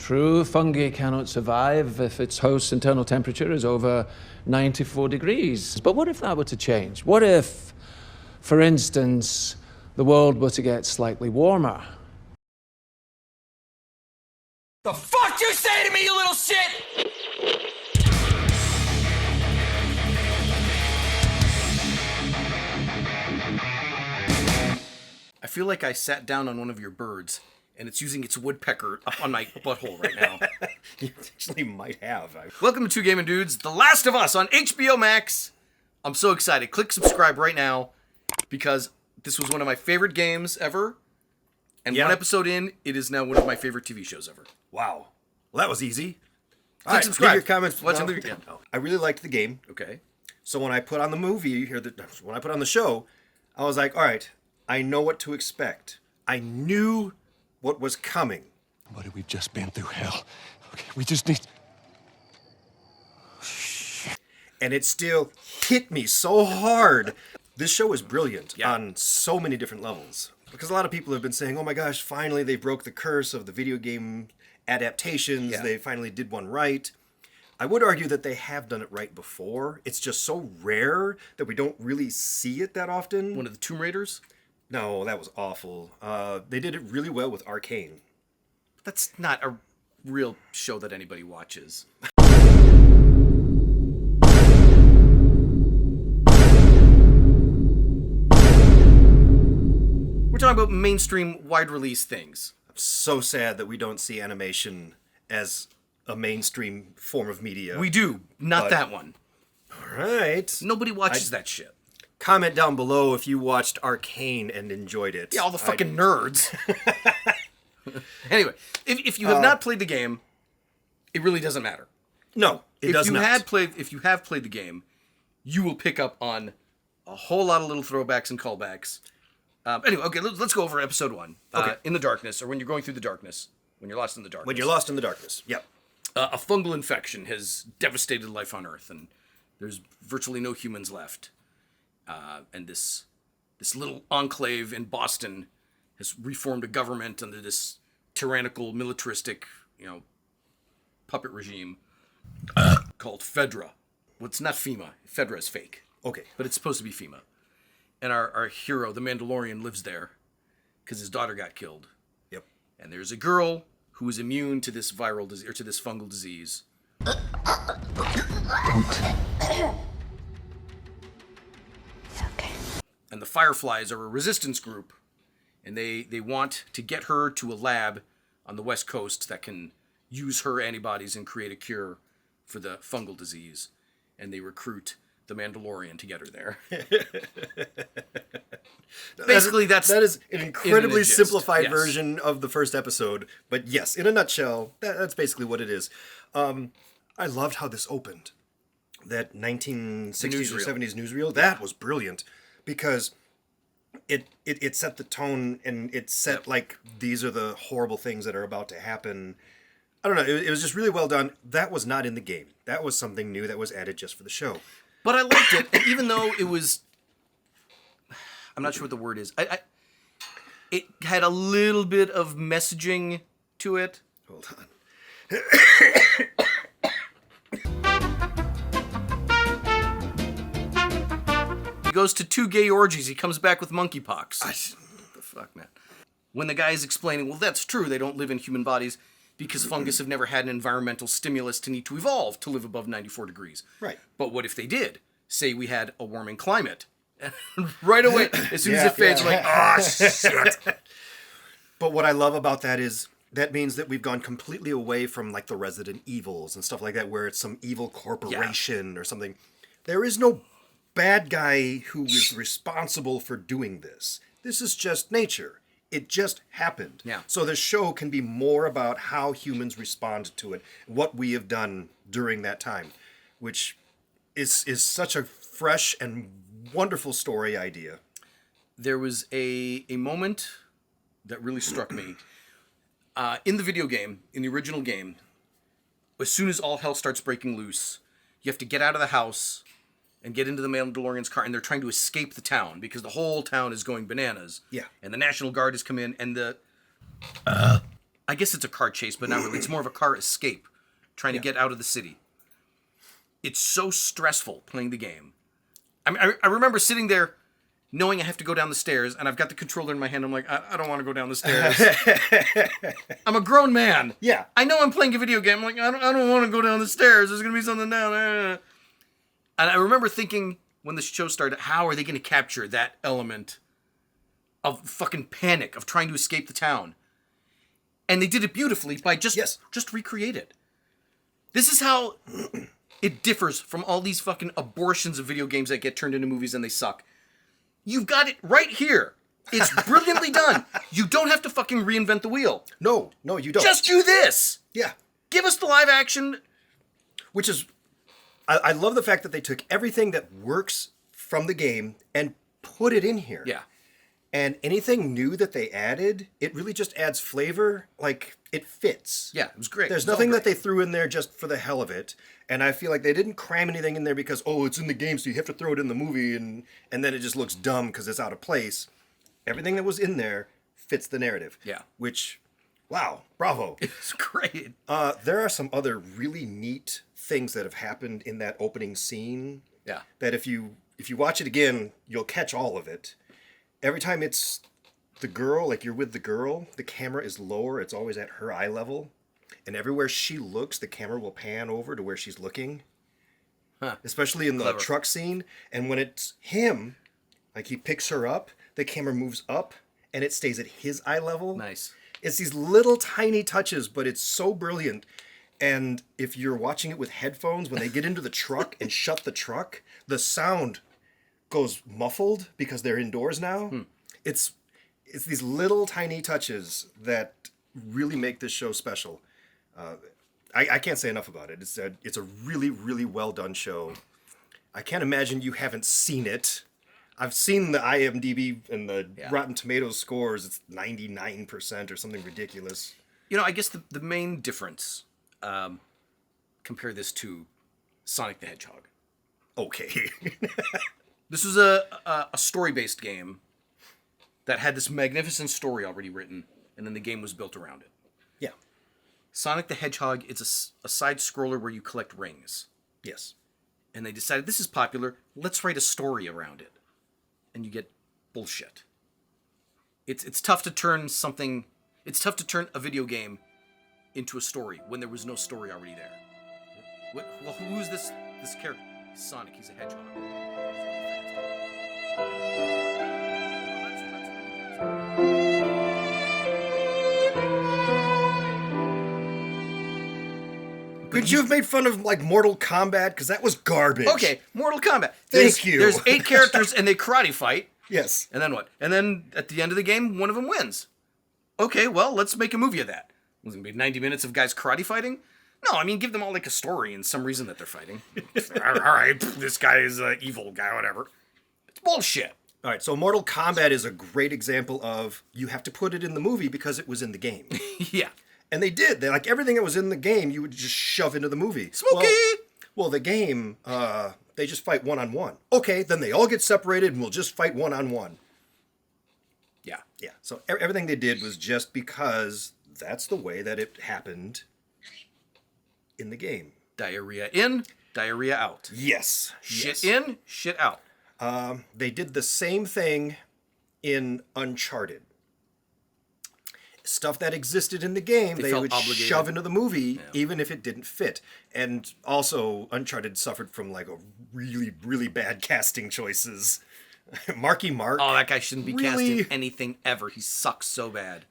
True, fungi cannot survive if its host's internal temperature is over 94 degrees. But what if that were to change? What if, for instance, the world were to get slightly warmer? The fuck you say to me, you little shit? I feel like I sat down on one of your birds, and it's using its woodpecker up on my butthole right now. You actually might have. Welcome to Two Gaming Dudes, The Last of Us on HBO Max. I'm so excited. Click subscribe right now, because this was one of my favorite games ever. And one episode in, it is now one of my favorite TV shows ever. Wow. Well, that was easy. Click subscribe. Leave your comments. Watch No. the video. No. I really liked the game. Okay. So when I put on the movie, when I put on the show, I was like, all right, I know what to expect. I knew what was coming. Buddy, we've just been through hell. Okay, we just need... And it still hit me so hard. This show is brilliant on so many different levels. Because a lot of people have been saying, oh my gosh, finally they broke the curse of the video game adaptations. Yeah. They finally did one right. I would argue that they have done it right before. It's just so rare that we don't really see it that often. One of the Tomb Raiders? No, that was awful. They did it really well with Arcane. That's not a real show that anybody watches. We're talking about mainstream, wide-release things. I'm so sad that we don't see animation as a mainstream form of media. We do, not But- that one. All right. Nobody watches that shit. Comment down below if you watched Arcane and enjoyed it. Yeah, all the fucking nerds. Anyway, if you have not played the game, it really doesn't matter. No, it does not. If you have played the game, you will pick up on a whole lot of little throwbacks and callbacks. Anyway, okay, let's go over episode 1. Okay. In the darkness, or when you're going through the darkness, when you're lost in the darkness. When you're lost in the darkness. Yep. A fungal infection has devastated life on Earth, and there's virtually no humans left. And this little enclave in Boston has reformed a government under this tyrannical, militaristic, puppet regime called Fedra. Well, it's not FEMA. Fedra is fake. Okay. But it's supposed to be FEMA. And our hero, the Mandalorian, lives there because his daughter got killed. Yep. And there's a girl who is immune to this viral disease, or to this fungal disease. Okay. And the Fireflies are a resistance group, and they want to get her to a lab on the West Coast that can use her antibodies and create a cure for the fungal disease. And they recruit the Mandalorian to get her there. Basically, that is an incredibly gist. simplified Yes. version of the first episode. But yes, in a nutshell, that's basically what it is. I loved how this opened. That 1960s or Newsreel. 70s newsreel, that was brilliant. Because it set the tone, and it set, like, these are the horrible things that are about to happen. I don't know, it was just really well done. That was not in the game. That was something new that was added just for the show. But I liked it, and even though it was... I'm not sure what the word is. It had a little bit of messaging to it. Hold on. He goes to 2 gay orgies. He comes back with monkeypox. What the fuck, man? When the guy is explaining, well, that's true. They don't live in human bodies because fungus have never had an environmental stimulus to need to evolve to live above 94 degrees. Right. But what if they did? Say we had a warming climate. Right away, as soon as it fades, you're like, oh, shit. But what I love about that is that means that we've gone completely away from, like, the Resident Evils and stuff like that, where it's some evil corporation or something. There is no bad guy who is responsible for doing this. This is just nature. It just happened. Yeah. So the show can be more about how humans respond to it, what we have done during that time, which is such a fresh and wonderful story idea. There was a moment that really struck me. In the video game, in the original game, as soon as all hell starts breaking loose, you have to get out of the house and get into the Mandalorian's car, and they're trying to escape the town because the whole town is going bananas. Yeah. And the National Guard has come in, and I guess it's a car chase, but not really. It's more of a car escape, trying to get out of the city. It's so stressful playing the game. I mean, I remember sitting there knowing I have to go down the stairs, and I've got the controller in my hand. I'm like, I don't want to go down the stairs. I'm a grown man. Yeah. I know I'm playing a video game. I'm like, I don't want to go down the stairs. There's going to be something down there. And I remember thinking when the show started, how are they going to capture that element of fucking panic, of trying to escape the town? And they did it beautifully by just recreate it. This is how it differs from all these fucking abortions of video games that get turned into movies and they suck. You've got it right here. It's brilliantly done. You don't have to fucking reinvent the wheel. No, you don't. Just do this. Yeah. Give us the live action. Which is, I love the fact that they took everything that works from the game and put it in here. Yeah. And anything new that they added, it really just adds flavor. Like, it fits. Yeah, it was great. There's nothing that they threw in there just for the hell of it. And I feel like they didn't cram anything in there because, it's in the game, so you have to throw it in the movie, and then it just looks dumb because it's out of place. Everything that was in there fits the narrative. Yeah. Which, wow, bravo. It's great. There are some other really neat things that have happened in that opening scene. Yeah. That if you watch it again, you'll catch all of it. Every time it's the girl, like you're with the girl, the camera is lower. It's always at her eye level. And everywhere she looks, the camera will pan over to where she's looking. Huh. Especially in the truck scene. And when it's him, like he picks her up, the camera moves up and it stays at his eye level. Nice. It's these little tiny touches, but it's so brilliant. And if you're watching it with headphones, when they get into the truck and shut the truck, the sound goes muffled because they're indoors now. It's these little tiny touches that really make this show special. I can't say enough about it. It's a really, really well done show. I can't imagine you haven't seen it. I've seen the IMDb and the Rotten Tomatoes scores. It's 99% or something ridiculous. You know, I guess the main difference, compare this to Sonic the Hedgehog. Okay. This was a story-based game that had this magnificent story already written, and then the game was built around it. Yeah. Sonic the Hedgehog is a side-scroller where you collect rings. Yes. And they decided, this is popular, let's write a story around it. And you get bullshit. It's tough to turn something... It's tough to turn a video game into a story when there was no story already there. Well, who's this character? Sonic, he's a hedgehog. Could you have made fun of, like, Mortal Kombat? Because that was garbage. Okay, Mortal Kombat. Thank you. There's 8 characters and they karate fight. Yes. And then what? And then at the end of the game, one of them wins. Okay, well, let's make a movie of that. Was it 90 minutes of guys karate fighting? No, I mean, give them all, like, a story and some reason that they're fighting. All right, this guy is an evil guy, whatever. It's bullshit. All right, so Mortal Kombat is a great example of you have to put it in the movie because it was in the game. Yeah. And they did. They, like, everything that was in the game, you would just shove into the movie. Smokey! Well, the game, they just fight one-on-one. Okay, then they all get separated and we'll just fight one-on-one. Yeah. Yeah, so everything they did was just because that's the way that it happened in the game. Diarrhea in, diarrhea out. Yes. Shit yes. in, shit out. They did the same thing in Uncharted. Stuff that existed in the game, they felt would obligated. shove into the movie, even if it didn't fit. And also, Uncharted suffered from, like, a really, really bad casting choices. Marky Mark. Oh, that guy shouldn't be cast really... in anything ever. He sucks so bad.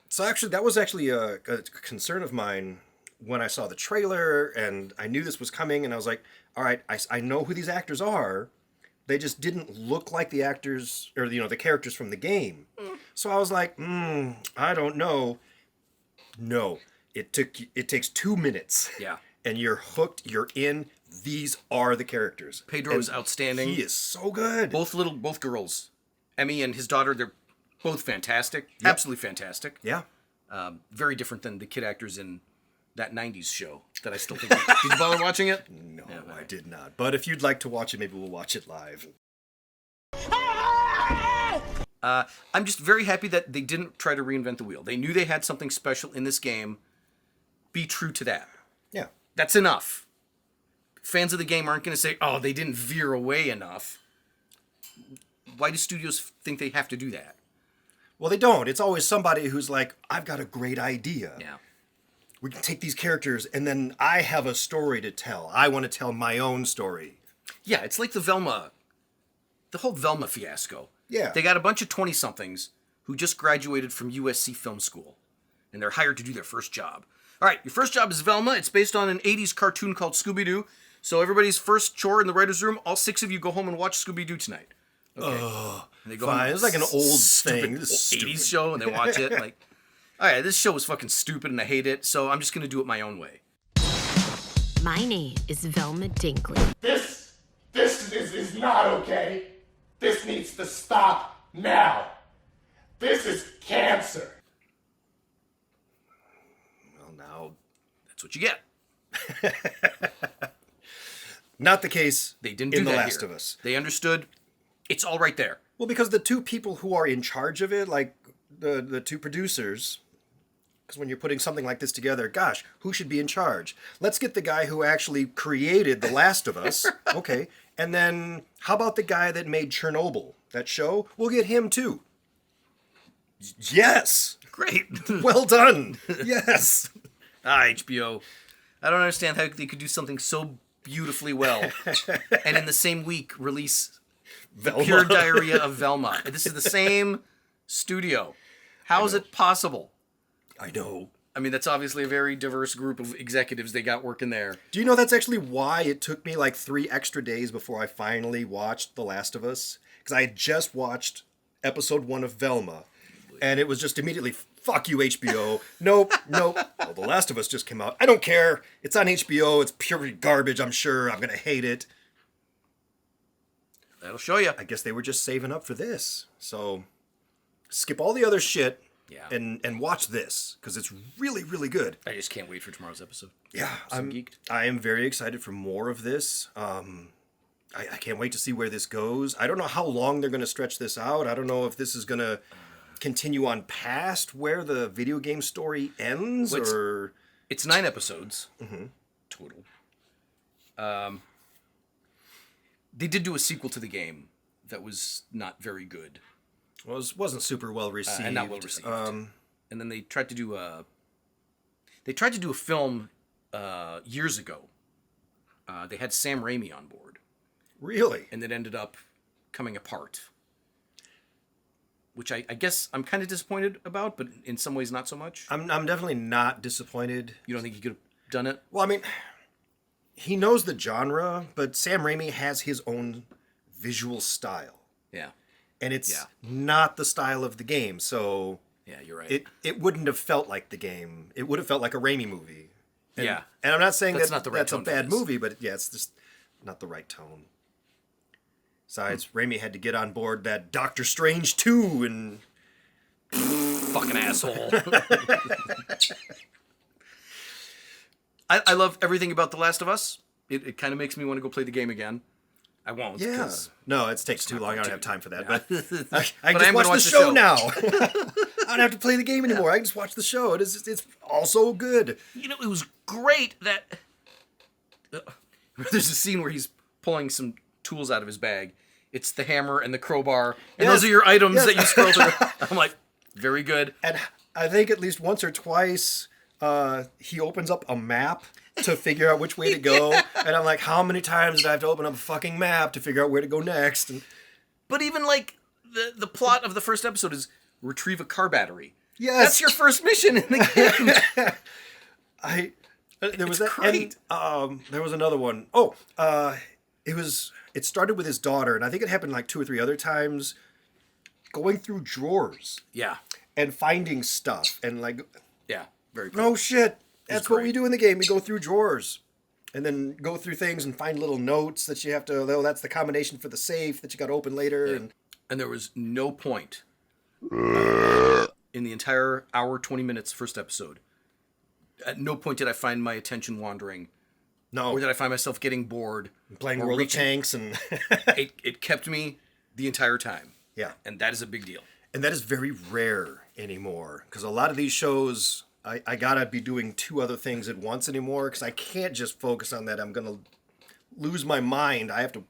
So actually, that was actually a concern of mine when I saw the trailer, and I knew this was coming, and I was like, all right, I know who these actors are. They just didn't look like the actors, or, the characters from the game. So I was like, I don't know. No, it takes 2 minutes. Yeah. And you're hooked, you're in. These are the characters. Pedro is outstanding. He is so good. Both girls, Emmy and his daughter, they're both fantastic. Yep. Absolutely fantastic. Yeah. Very different than the kid actors in that 90s show that I still think... Did you bother watching it? No, I did not. But if you'd like to watch it, maybe we'll watch it live. I'm just very happy that they didn't try to reinvent the wheel. They knew they had something special in this game. Be true to that. Yeah. That's enough. Fans of the game aren't going to say, oh, they didn't veer away enough. Why do studios think they have to do that? Well, they don't. It's always somebody who's like, I've got a great idea. Yeah. We can take these characters, and then I have a story to tell. I want to tell my own story. Yeah, it's like the whole Velma fiasco. Yeah. They got a bunch of 20-somethings who just graduated from USC Film School, and they're hired to do their first job. All right, your first job is Velma. It's based on an 80s cartoon called Scooby-Doo. So everybody's first chore in the writer's room, all 6 of you go home and watch Scooby-Doo tonight. Okay. And they go Fine. home, It's like an old stupid thing. This is 80s stupid. show, and they watch it. Like, all right, this show is fucking stupid, and I hate it, so I'm just going to do it my own way. My name is Velma Dinkley. This is not okay. This needs to stop now. This is cancer. Well, now, That's what you get. not the case They didn't do in that The Last here. of Us. They understood. It's all right there. Well, because the two people who are in charge of it, like the two producers, because when you're putting something like this together, gosh, who should be in charge? Let's get the guy who actually created The Last of Us. Okay. And then how about the guy that made Chernobyl, that show? We'll get him too. Yes. Great. Well done. Yes. HBO. I don't understand how they could do something so beautifully well and in the same week release Velma. Pure Diarrhea of Velma. This is the same studio. How is it possible? I know. I mean, that's obviously a very diverse group of executives they got working there. Do you know that's actually why it took me like 3 extra days before I finally watched The Last of Us? Because I had just watched episode 1 of Velma, and it was just immediately, fuck you, HBO. Nope. Well, The Last of Us just came out. I don't care. It's on HBO. It's pure garbage, I'm sure. I'm going to hate it. That'll show you. I guess they were just saving up for this. So skip all the other shit Yeah. and watch this, because it's really, really good. I just can't wait for tomorrow's episode. Yeah, I'm geeked. I am very excited for more of this. I can't wait to see where this goes. I don't know how long they're going to stretch this out. I don't know if this is going to continue on past where the video game story ends, Well, or... It's 9 episodes total. They did do a sequel to the game that was not very good. Well, it wasn't super well received. And not well received. And then they tried to do a film years ago. They had Sam Raimi on board, Really? and it ended up coming apart. Which I guess I'm kind of disappointed about, but in some ways not so much. I'm definitely not disappointed. You don't think he could have done it? Well, I mean, he knows the genre, but Sam Raimi has his own visual style. Yeah. And it's Yeah. not the style of the game, so... Yeah, you're right. It wouldn't have felt like the game. It would have felt like a Raimi movie. And, Yeah. And I'm not saying That's that not the right that's a tone for bad this. movie, but yeah, it's just not the right tone. Besides, Raimi had to get on board that Doctor Strange 2 and... Fucking asshole. I love everything about The Last of Us. It kind of makes me want to go play the game again. I won't. Yeah. 'cause No, it takes too long. I don't have time for that. Yeah. But I But can I am just watch gonna the watch the show show. now. I don't have to play the game anymore. I can just watch the show. It's also good. You know, it was great that... there's a scene where he's pulling some tools out of his bag. It's the hammer and the crowbar. And Yes. those are your items Yes. that you scroll through. I'm like, very good. And I think at least once or twice, he opens up a map to figure out which way to go. And I'm like, how many times did I have to open up a fucking map to figure out where to go next? And But even like the plot of the first episode is retrieve a car battery. yes, That's your first mission in the game. there was It's that. great. And there was another one. It started with his daughter, and I think it happened like 2 or 3 other times. Going through drawers Yeah. and finding stuff, and like, Yeah. Very cool. no shit. That's what we great. do in the game. We go through drawers. And then go through things and find little notes that you have to, oh, that's the combination for the safe that you got to open later. And And there was no point in the entire hour, 20 minutes first episode. At no point did I find my attention wandering, no, or did I find myself getting bored. playing or World of reaching- Tanks and It kept me the entire time. yeah. And that is a big deal. And that is very rare anymore, because a lot of these shows, I gotta be doing 2 other things at once anymore, because I can't just focus on that. I'm gonna lose my mind. I have to.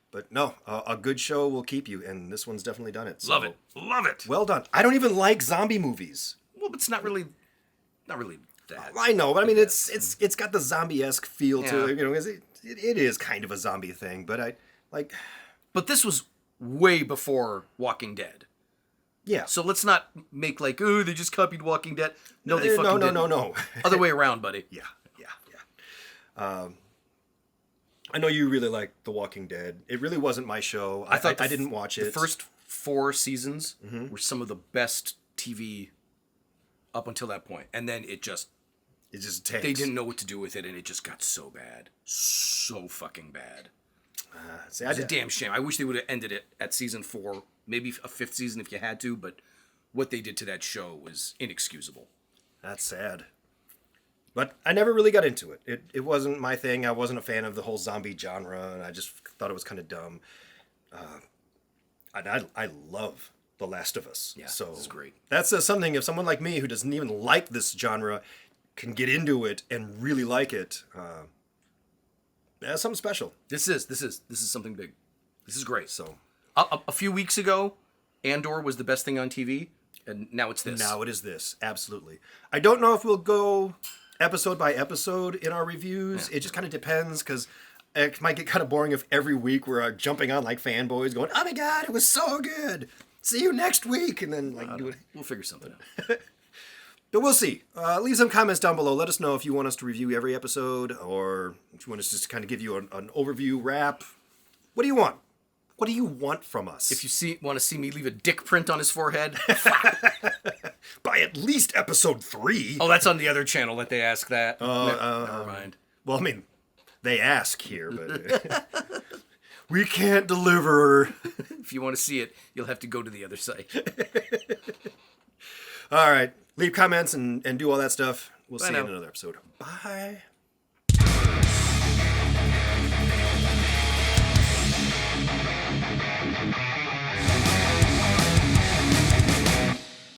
But no, a good show will keep you, and this one's definitely done it. So, Love it. Love it. well done. I don't even like zombie movies. Well, it's not really that. I know, but I mean, it's got the zombie-esque feel to it. Yeah. You know, it is kind of a zombie thing, but I like. But this was way before Walking Dead. Yeah. So let's not make like, oh, they just copied Walking Dead. No, they fucking didn't. No. Other way around, buddy. Yeah. I know you really like The Walking Dead. It really wasn't my show. I thought I didn't watch it. The first 4 seasons were some of the best TV up until that point, and then it just tanks. they didn't know what to do with it, and it just got so bad, so fucking bad. See, It's a damn shame. I wish they would have ended it at season 4, maybe a 5th season if you had to, but what they did to that show was inexcusable. That's sad. But I never really got into it. It wasn't my thing. I wasn't a fan of the whole zombie genre, and I just thought it was kind of dumb. I love The Last of Us. Yeah, so this is great. That's something, if someone like me who doesn't even like this genre can get into it and really like it, that's something special. This is something big. This is great. So A few weeks ago, Andor was the best thing on TV, and now it's this. now it is this. Absolutely. I don't know if we'll go episode by episode in our reviews. It just kind of depends, because it might get kind of boring if every week we're jumping on like fanboys going, oh my god, it was so good. See you next week. And then like do it. We'll figure something out. But we'll see. Leave some comments down below. Let us know if you want us to review every episode, or if you want us to just kind of give you an overview wrap. What do you want? What do you want from us? If you want to see me leave a dick print on his forehead, by at least episode 3. oh, that's on the other channel that they ask that. Never mind. Well, I mean, they ask here, but we can't deliver. If you want to see it, you'll have to go to the other site. All right. Leave comments and do all that stuff. We'll see you now. in another episode. Bye.